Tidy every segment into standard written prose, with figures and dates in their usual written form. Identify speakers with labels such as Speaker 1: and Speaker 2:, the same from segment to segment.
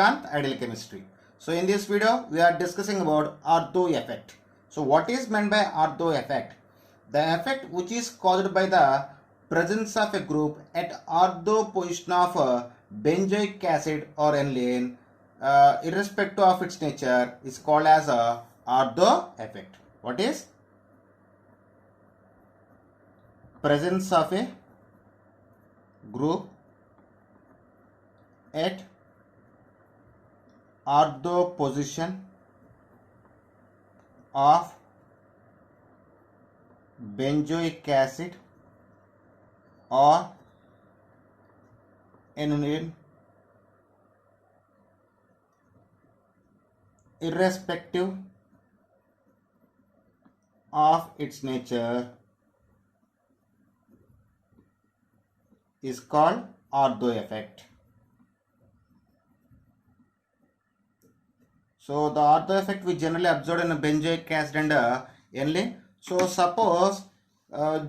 Speaker 1: Shrikant, Ideal Chemistry. So in this video, we are discussing about Ardo effect. So what is meant by Ardo effect? The effect which is caused by the presence of a group at Ardo position of benzoic acid or aniline, irrespective of its nature, is called as a Ardo effect. What is? Presence of a group at ortho position of benzoic acid or aniline, irrespective of its nature, is called Ardo effect. So the Ardo effect we generally observe in a benzoic acid and aniline. So suppose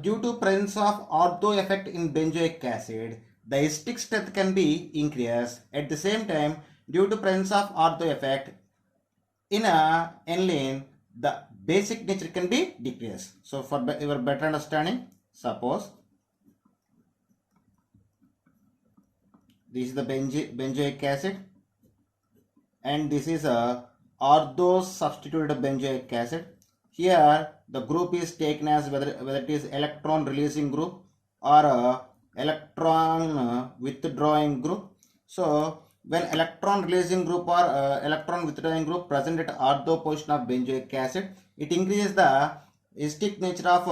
Speaker 1: due to presence of Ardo effect in benzoic acid, the acidic strength can be increased. At the same time, due to presence of Ardo effect in a aniline, the basic nature can be decreased. So for your better understanding, suppose this is the benzoic acid and this is a ortho substituted benzoic acid. Here the group is taken as whether it is electron releasing group or electron withdrawing group. So when electron releasing group or electron withdrawing group present at ortho position of benzoic acid, it increases the acidic nature of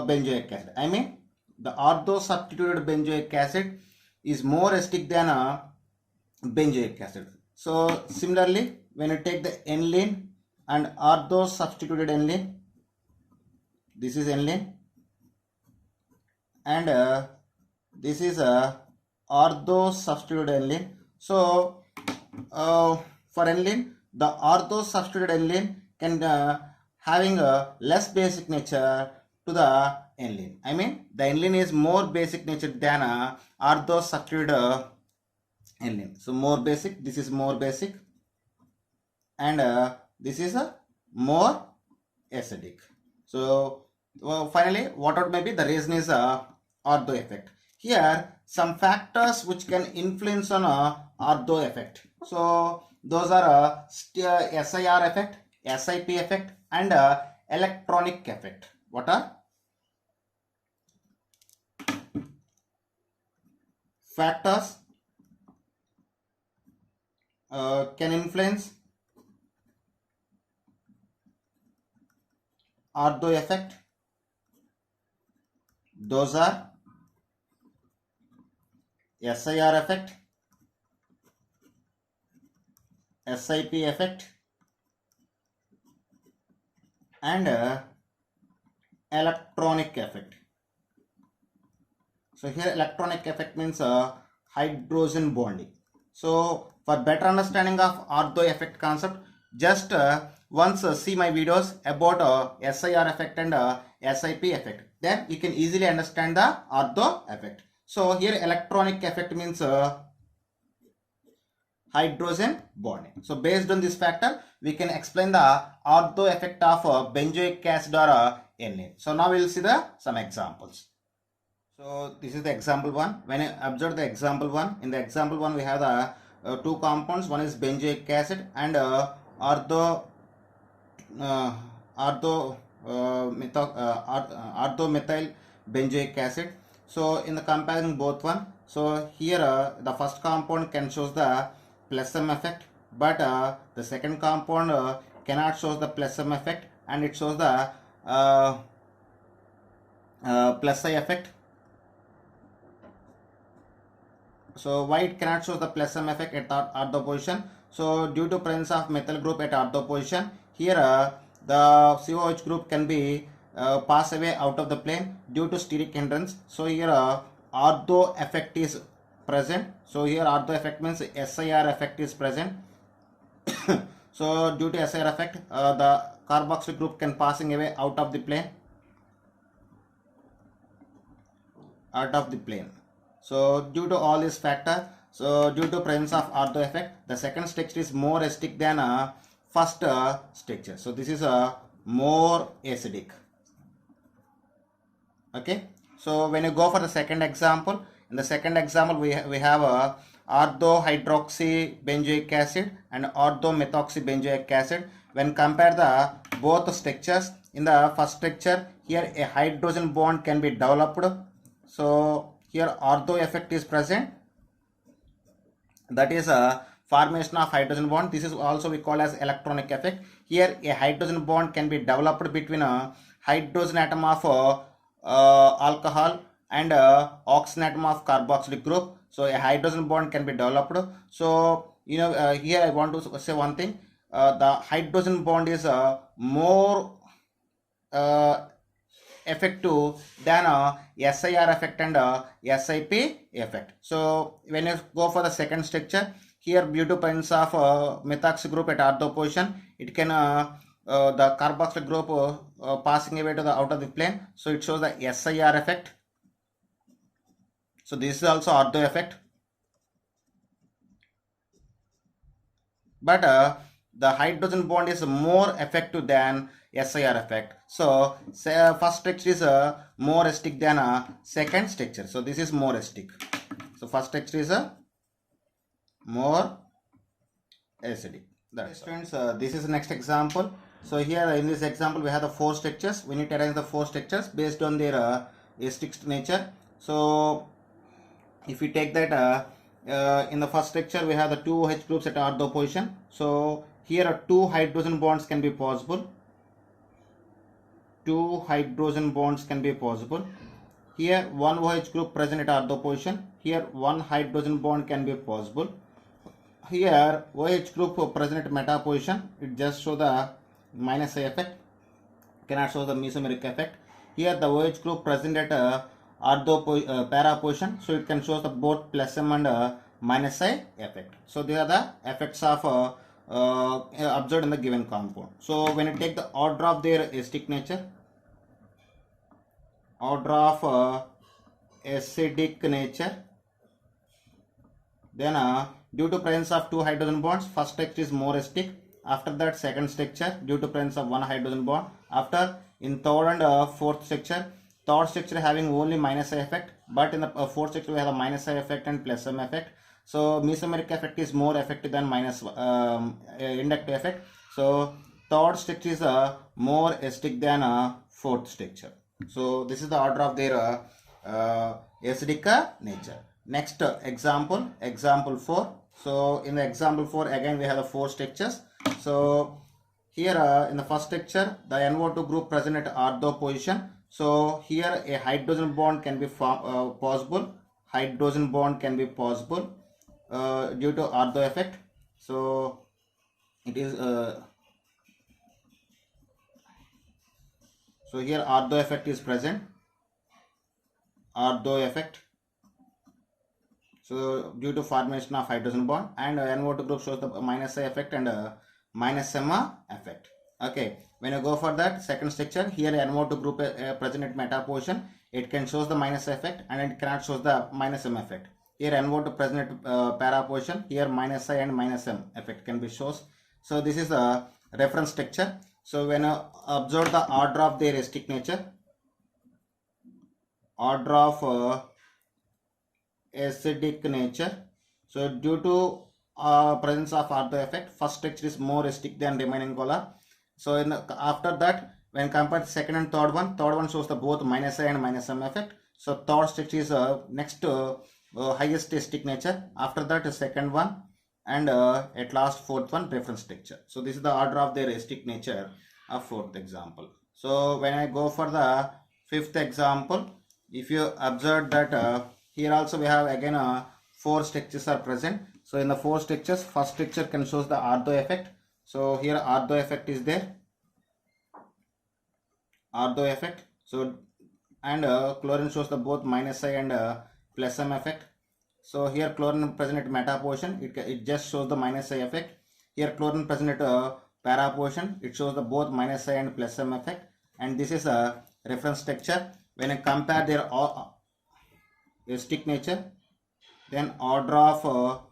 Speaker 1: benzoic acid. I mean the ortho substituted benzoic acid is more acidic than a benzoic acid. So similarly, when you take the aniline and ortho substituted aniline, this is aniline and this is a ortho substituted aniline. So for aniline, the ortho substituted aniline can having a less basic nature to the aniline. I mean the aniline is more basic nature than a ortho substituted aniline. So more basic, this is more basic and this is a more acidic. So finally what out may be the reason is Ardo effect. Here some factors which can influence on Ardo effect. So those are SIR effect, SIP effect and electronic effect. What are factors can influence Ardo effect? Those are SIR effect, SIP effect and electronic effect. So here electronic effect means hydrogen bonding. So for better understanding of Ardo effect concept, just once see my videos about SIR effect and SIP effect. Then you can easily understand the Ardo effect. So here electronic effect means hydrogen bonding. So based on this factor, we can explain the Ardo effect of benzoic acid or aniline. So now we will see some examples. So this is the example one. When I observe the example one, in the example one we have the two compounds. One is benzoic acid and ortho methyl benzoic acid. So in the comparing both one, so here the first compound can shows the plus M effect, but the second compound cannot shows the plus M effect and it shows the plus I effect. So why it cannot show the plus M effect at ortho position? So due to presence of methyl group at ortho position, here the COH group can be pass away out of the plane due to steric hindrance. So here ortho effect is present. So here ortho effect means SIR effect is present. So due to SIR effect, the carboxyl group can passing away out of the plane. So due to all these factors, So due to presence of ortho effect, the second structure is more acidic than first structure. So this is more acidic. Okay. So when you go for the second example, in the second example we have a orthohydroxybenzoic acid and orthomethoxybenzoic acid. When compare the both structures, in the first structure here a hydrogen bond can be developed. So here ortho effect is present, that is a formation of hydrogen bond. This is also we call as electronic effect. Here a hydrogen bond can be developed between a hydrogen atom of alcohol and oxygen atom of carboxylic group. So a hydrogen bond can be developed. So here I want to say one thing. The hydrogen bond is more effective than SIR effect and SIP effect. So when you go for the second structure, here due to presence of methoxy group at ortho position, it can the carboxyl group passing away to the out of the plane. So it shows the SIR effect. So this is also ortho effect. But the hydrogen bond is more effective than SIR effect. So first structure is more acidic than second structure. So this is more acidic. So first structure is more acidic. That's students, this is the next example. So here in this example we have the four structures. We need to arrange the four structures based on their acidic nature. So if we take that in the first structure we have the two OH groups at ortho position. So here two hydrogen bonds can be possible. Two hydrogen bonds can be possible. Here one OH group present at ortho position. Here one hydrogen bond can be possible. Here OH group present at meta position. It just show the minus I effect. Cannot show the mesomeric effect. Here the OH group present at ortho para position. So it can show the both plus M and minus I effect. So these are the effects of observed in the given compound. So when you take the order of their acidic nature, order of acidic nature, then due to presence of two hydrogen bonds, first structure is more acidic. After that second structure due to presence of one hydrogen bond. After in third and fourth structure, third structure having only minus I effect, but in the fourth structure we have a minus I effect and plus M effect. So mesomeric effect is more effective than minus inductive effect. So third structure is more acidic than fourth structure. So this is the order of their acidic nature. Next example, example 4. So in the example 4 again we have the four structures. So here in the first structure the NO2 group present at ortho position. So here a hydrogen bond can be possible. Hydrogen bond can be possible due to ortho effect. So it is so here ortho effect is present. Ortho effect. So due to formation of hydrogen bond, and NO2 group shows the minus I effect and minus M effect. Okay, when you go for that second structure, here NO2 group present at meta position, it can shows the minus effect and it cannot shows the minus M effect. Here NO2 present at para position, here minus I and minus M effect can be shows. So this is the reference structure. So when you observe the order of their acidic nature, order of acidic nature. So due to presence of ortho effect, first structure is more acidic than remaining color. So after that, when compared to second and third one shows the both minus I and minus M effect. So third structure is next highest acidic nature. After that second one, and at last fourth one reference structure. So this is the order of their acidic nature of fourth example. So when I go for the fifth example, if you observe that here also we have again four structures are present. So in the four structures, first structure can shows the ortho effect. So here ortho effect is there. Ortho effect. So and chlorine shows the both minus I and plus M effect. So here chlorine present at meta position, it just shows the minus I effect. Here chlorine present at para position, it shows the both minus I and plus M effect. And this is a reference structure. When I compare their acidic nature, then order of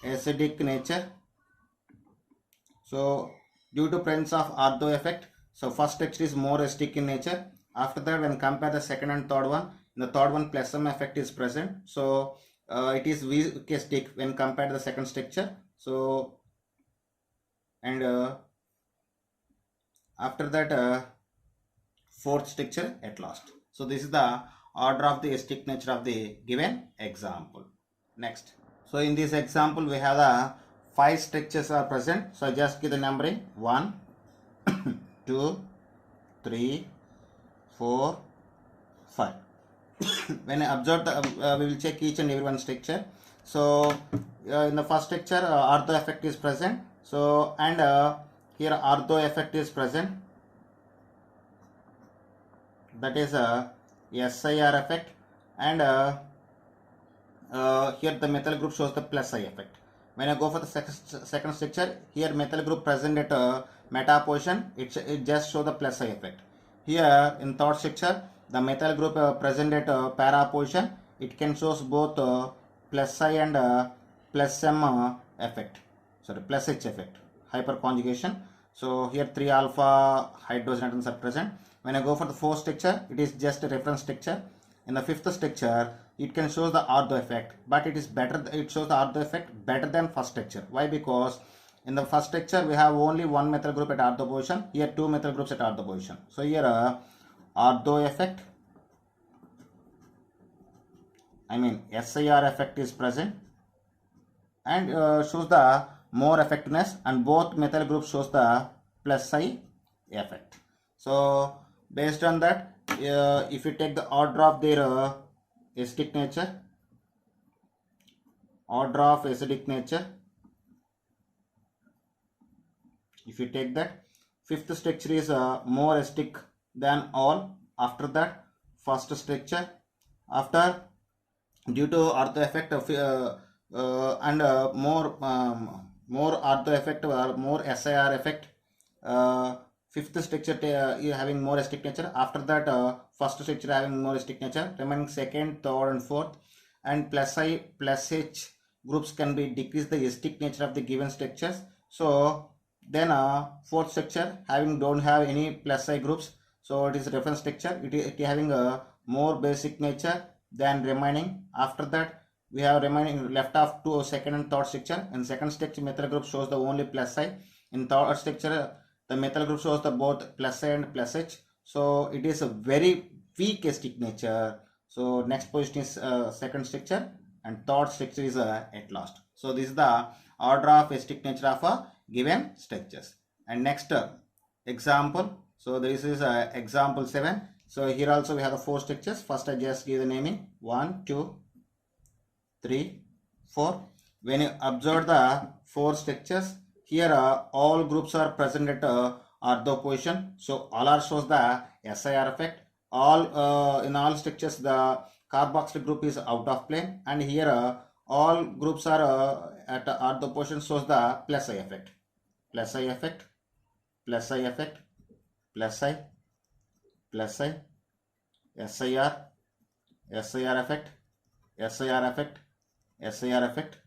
Speaker 1: acidic nature. So due to presence of ortho effect, so first texture is more acidic in nature. After that, when compare the second and third one, in the third one plasma effect is present. So it is weak acidic when compared to the second structure. So and after that fourth structure at last. So this is the order of the acidic nature of the given example. Next. So in this example we have the 5 structures are present. So just give the numbering 1, 2, 3, 4, 5. When I observe the, we will check each and every one structure. So in the first structure ortho effect is present. So and here ortho effect is present. That is a SIR effect, and here the methyl group shows the plus I effect. When I go for the second structure, here methyl group present at meta position, it just show the plus I effect. Here in third structure, the methyl group present at para position, it can shows both plus I and plus M effect. Sorry, plus H effect, hyperconjugation. So here 3 alpha hydrogen atoms are present. When I go for the fourth structure, it is just a reference structure. In the fifth structure, it can show the ortho effect, but it is better. It shows the ortho effect better than first structure. Why? Because in the first structure we have only one methyl group at ortho position. Here 2 methyl groups at ortho position. So here ortho effect, I mean SIR effect is present and shows the more effectiveness, and both methyl groups shows the plus I effect. So based on that, if you take the order of their acidic nature, order of acidic nature, if you take that, fifth structure is more acidic than all. After that, first structure, after due to ortho effect of and more ortho effect or more SIR effect, fifth structure having more acidic nature. After that, first structure having more acidic nature. Remaining second, third, and fourth, and plus I plus H groups can be decrease the acidic nature of the given structures. So then fourth structure having don't have any plus I groups. So it is a reference structure. It having a more basic nature than remaining. After that, we have remaining left off to second and third structure. In second structure, methyl group shows the only plus I. In third structure, the methyl group shows the both plus I and plus H. So it is a very weak acidic nature. So next position is second structure, and third structure is at last. So this is the order of acidic nature of given structures. And next example. So this is example 7. So here also we have the 4 structures. First I just give the naming 1, 2, 3, 4. When you observe the 4 structures, here all groups are present at ortho position. So all are shows the SIR effect. All in all structures the carboxyl group is out of plane, and here all groups are at ortho position shows the plus I effect. Plus I effect, plus I effect, plus I, plus I, SIR, SIR effect, SIR effect, SIR effect.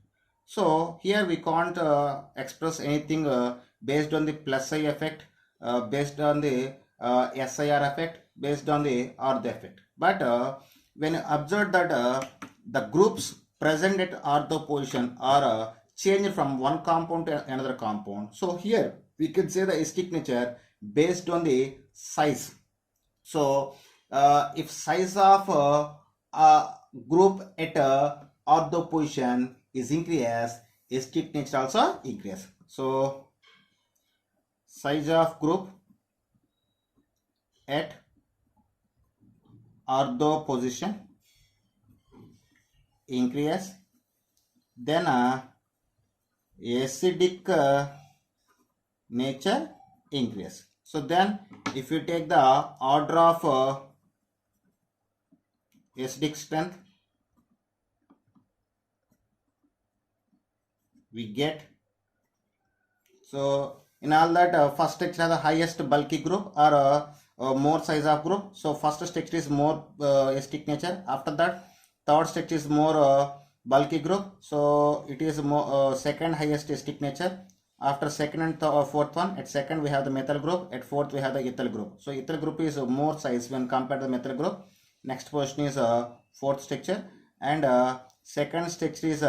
Speaker 1: So here we can't express anything based on the plus I effect, based on the SIR effect, based on the ortho effect. But when you observe that the groups present at ortho position are changed from one compound to another compound. So here we can say the acidic nature based on the size. So if size of a group at ortho position is increased, acidic nature also increase. So size of group at ortho position increase, then acidic nature increase. So then if you take the order of acidic strength, we get, so in all that first structure has the highest bulky group or more size of group. So first structure is more acidic nature. After that third structure is more bulky group, so it is second highest acidic nature. After second and fourth one, at second we have the methyl group, at fourth we have the ethyl group. So ethyl group is more size when compared to the methyl group. Next position is fourth structure, and second structure is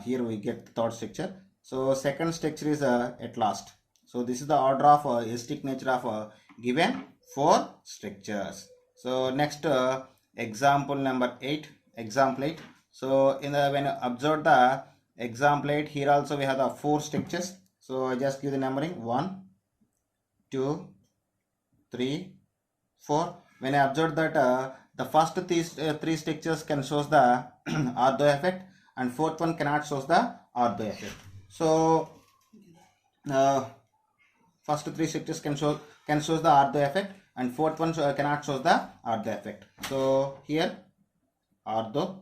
Speaker 1: here we get third structure. So second structure is at last. So this is the order of acidic nature of given 4 structures. So next example number 8. Example 8. So in the when you observe the example 8, here also we have the 4 structures. So I just give the numbering 1, 2, 3, 4. When I observe that the first 3 structures can show the ortho effect, and fourth one cannot show the ortho effect. So first 3 structures can show the ortho effect, and fourth one cannot show the ortho effect. So here ortho,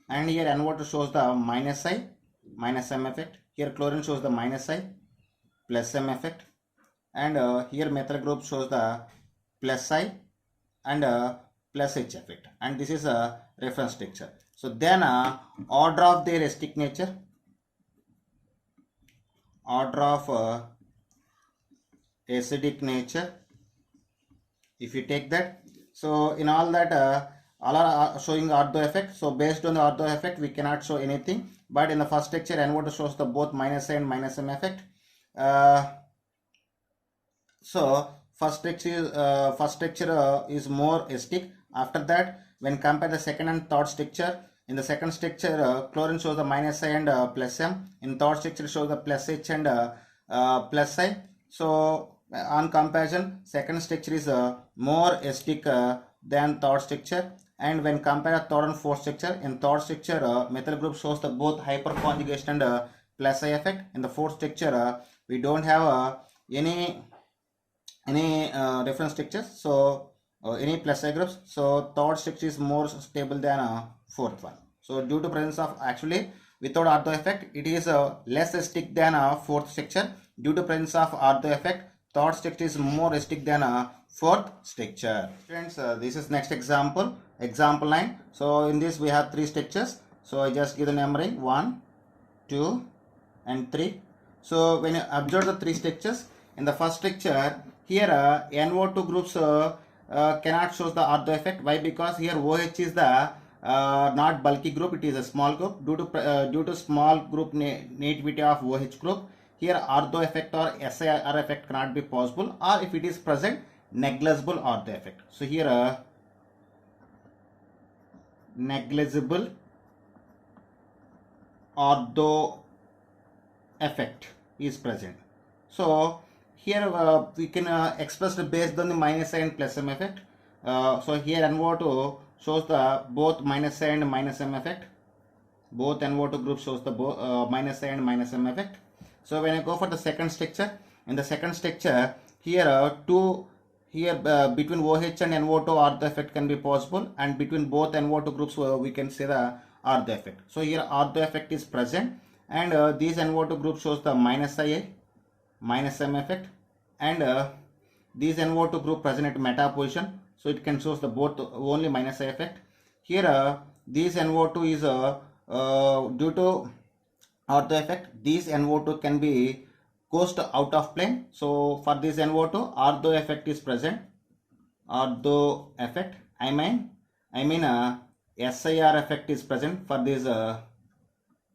Speaker 1: and here N-water shows the minus I, minus M effect. Here chlorine shows the minus I, plus M effect, and here methyl group shows the plus I and plus H effect, and this is a reference structure. So then order of their acidic nature, order of acidic nature, if you take that, so in all that all are showing ortho effect. So based on the ortho effect we cannot show anything, but in the first structure N-water shows the both minus I and minus M effect. So first structure is more acidic. After that, when compare the second and third structure, in the second structure chlorine shows the minus I and plus M. In third structure shows the plus H and plus I. So on comparison, second structure is more acidic than third structure. And when compare third and fourth structure, in third structure methyl group shows the both hyperconjugation and plus I effect. In the fourth structure we don't have any reference structures, so any plus I groups. So third structure is more stable than fourth one. So due to presence of, actually without ortho effect it is less acidic than fourth structure. Due to presence of ortho effect, third structure is more acidic than fourth structure. Friends, this is next example, example 9. So in this we have 3 structures. So I just give the numbering 1, 2 and 3. So when you observe the 3 structures, in the first structure here NO2 groups cannot show the ortho effect. Why? Because here OH is the not bulky group, it is a small group. Due to small group nativity of OH group, here ortho effect or SIR effect cannot be possible, or if it is present, negligible ortho effect. So here negligible ortho effect is present. So here we can express based on the minus I and plus M effect. So here NO2 shows the both minus I and minus M effect. Both NO2 groups shows the minus I and minus M effect. So when I go for the second structure, in the second structure here between OH and NO2 ortho effect can be possible, and between both NO2 groups we can say the ortho effect. So here ortho effect is present, and these NO2 group shows the minus I, minus M effect, and these NO2 group present at meta position, so it can shows the both only minus I effect. Here these NO2 is due to ortho effect, these NO2 can be coast out of plane. So for this NO2 ortho effect is present. Ortho effect, I mean SIR effect is present for this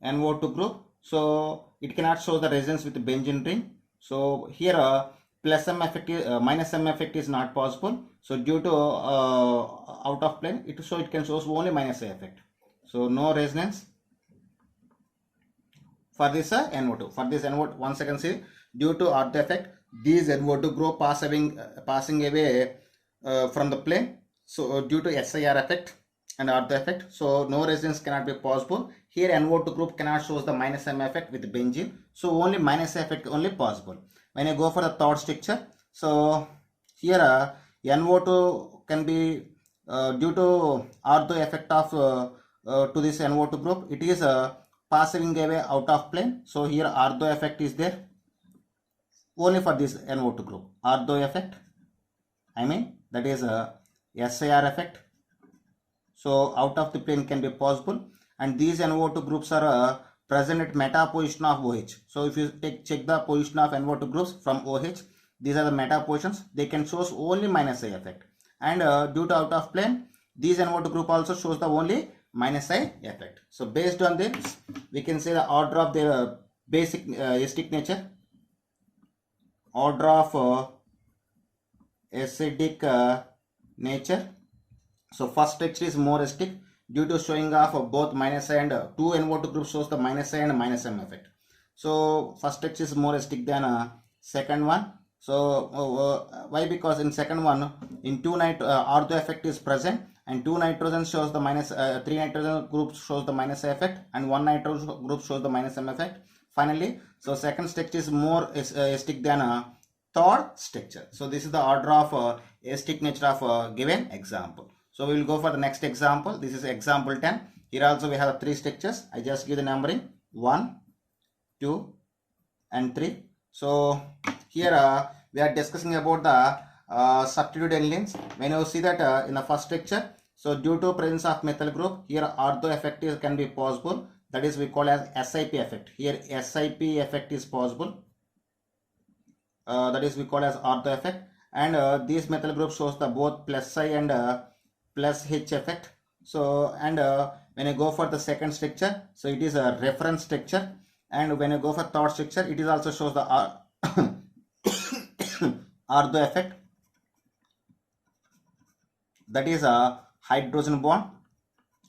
Speaker 1: NO2 group. So it cannot show the resonance with the benzene ring. So here plus M effect minus M effect is not possible. So due to out of plane, it can show only minus I effect. So no resonance for this NO2. For this NO2, once again see, due to ortho effect, these NO2 group passing away from the plane. So due to SIR effect and ortho effect, so no resonance cannot be possible. Here NO2 group cannot show the minus M effect with benzene, so only minus effect only possible. When I go for the third structure, so here NO2 can be due to ortho effect of to this NO2 group, it is passing away out of plane. So here ortho effect is there only for this NO2 group. Ortho effect, I mean that is a SIR effect. So out of the plane can be possible, and these NO2 groups are present at meta position of OH. So if you check the position of NO2 groups from OH, these are the meta positions. They can show only minus I effect, and due to out of plane, these NO2 group also shows the only minus I effect. So based on this, we can say the order of their basic acidic nature, order of acidic nature. So first structure is more acidic due to showing off of both minus I and two NO2 groups shows the minus I and minus M effect. So first structure is more acidic than second one. So why? Because in second one, in ortho effect is present, and 2 nitrogen shows the minus 3 nitrogen groups shows the minus effect, and 1 nitrogen group shows the minus M effect. Finally, so second structure is more acidic than third structure. So this is the order of acidic nature of a given example. So we will go for the next example. This is example 10. Here also we have 3 structures. I just give the numbering 1, 2 and 3. So here we are discussing about the substituted anions. When you see that in the first structure, so due to presence of methyl group, here ortho effect can be possible. That is we call as SIP effect. Here SIP effect is possible. That is we call as ortho effect. And this methyl group shows the both plus I and plus H effect. So when you go for the second structure, so it is a reference structure, and when you go for third structure, it is also shows the ortho effect. That is a hydrogen bond.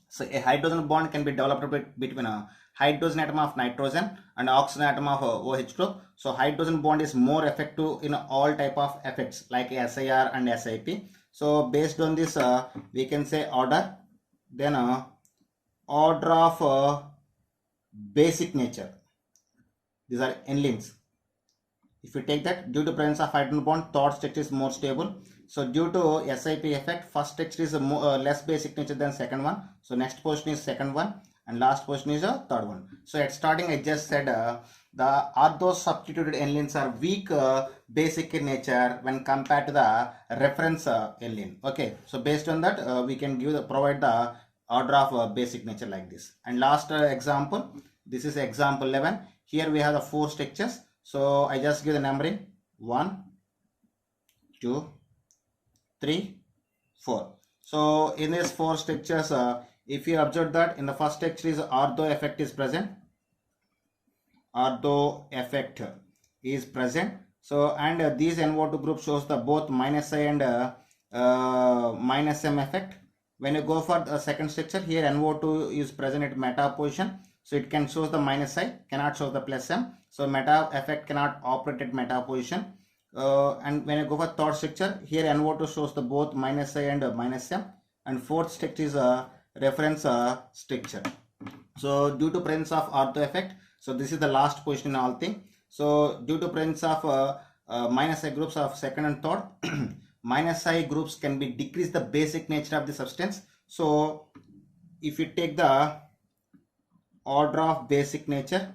Speaker 1: So a hydrogen bond can be developed between a hydrogen atom of nitrogen and oxygen atom of OH group. So hydrogen bond is more effective in all type of effects like SIR and SIP. So based on this, we can say order, then order of basic nature. These are anions. If you take that, due to presence of hydrogen bond, third structure is more stable. So due to SIP effect, first structure is less basic nature than second one. So next position is second one, and last position is a third one. So at starting I just said the ortho substituted anions are weak basic in nature when compared to the reference anion. Okay, so based on that we can provide the order of basic nature like this. And last example, this is example 11. Here we have the 4 structures. So I just give the numbering 1, 2, 3, 4. So in these 4 structures, if you observe that in the first structure is ortho effect is present. Ortho effect is present. So and these NO2 group shows the both minus I and minus M effect. When you go for the second structure, here NO2 is present at meta position. So it can show the minus I, cannot show the plus M. So meta effect cannot operate at meta position. And when you go for third structure, here NO2 shows the both minus I and minus M. And fourth structure is a reference structure. So due to presence of ortho effect, so this is the last position in all thing. So due to presence of minus I groups of second and third, minus I groups can be decrease the basic nature of the substance. So if you take the order of basic nature,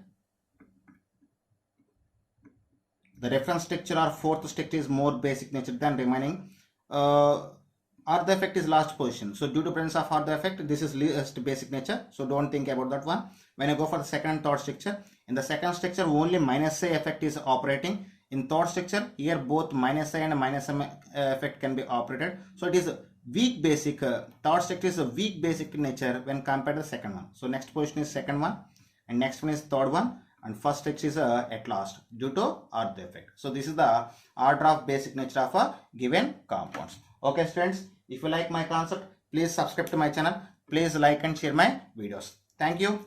Speaker 1: the reference structure or fourth structure is more basic nature than remaining. Ortho effect is last position. So due to presence of ortho effect, this is least basic nature. So don't think about that one. When you go for the second and third structure, in the second structure only minus I effect is operating. In third structure, here both minus I and minus M effect can be operated. So it is weak basic. Third structure is a weak basic nature when compared to the second one. So next position is second one, and next one is third one, and first structure is at last due to ortho effect. So this is the order of basic nature of a given compounds. Okay students, if you like my concept, please subscribe to my channel. Please like and share my videos. Thank you.